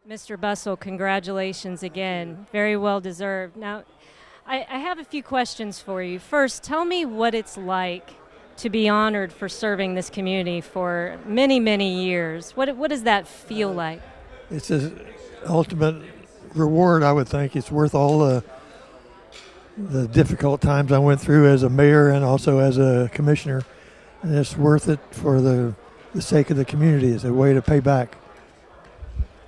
Mr. Bustle, congratulations again. Very well deserved. Now, I have a few questions for you. First, tell me what it's like to be honored for serving this community for many, many years. What does that feel like? It's an ultimate reward, I would think. It's worth all the difficult times I went through as a mayor and also as a commissioner. And it's worth it for the sake of the community. It's a way to pay back.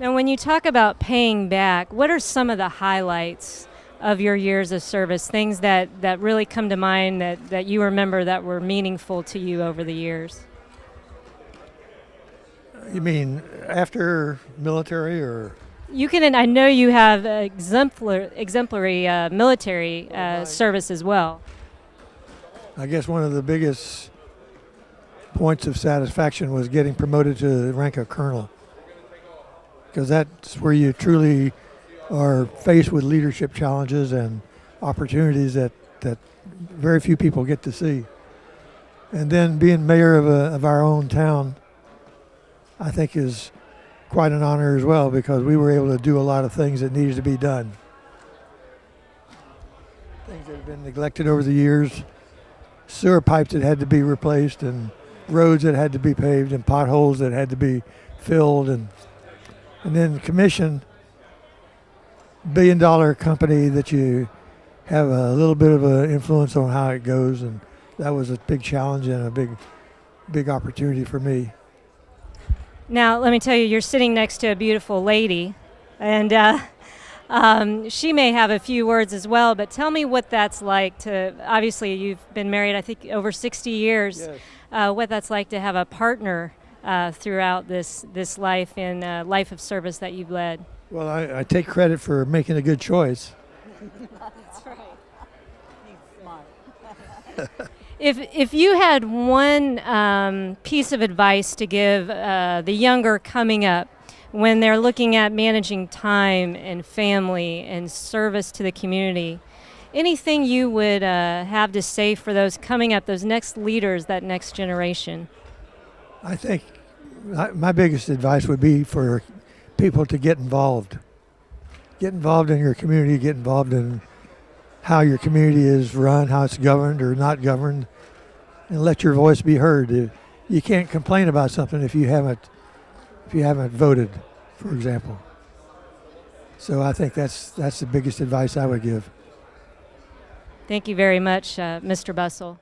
Now, when you talk about paying back, what are some of the highlights of your years of service, things that really come to mind that you remember that were meaningful to you over the years? You mean after military or? You can. I know you have exemplary military service as well. I guess one of the biggest points of satisfaction was getting promoted to the rank of colonel, because that's where you truly are faced with leadership challenges and opportunities that very few people get to see. And then being mayor of our own town, I think is quite an honor as well, because we were able to do a lot of things that needed to be done. Things that have been neglected over the years, sewer pipes that had to be replaced and roads that had to be paved and potholes that had to be filled, and then commission, billion-dollar company that you have a little bit of an influence on how it goes, and that was a big challenge and a big opportunity for me. Now, let me tell you, you're sitting next to a beautiful lady, and she may have a few words as well, but tell me what that's like to, obviously you've been married, I think, over 60 years, Yes. What that's like to have a partner throughout this life and life of service that you've led. Well, I take credit for making a good choice. That's right. He's smart. If you had one piece of advice to give the younger coming up when they're looking at managing time and family and service to the community, anything you would have to say for those coming up, those next leaders, that next generation? I think my biggest advice would be for people to get involved. Get involved in your community, get involved in how your community is run, how it's governed or not governed, and let your voice be heard. You can't complain about something if you haven't voted, for example. So I think that's the biggest advice I would give. Thank you very much, Mr. Bustle.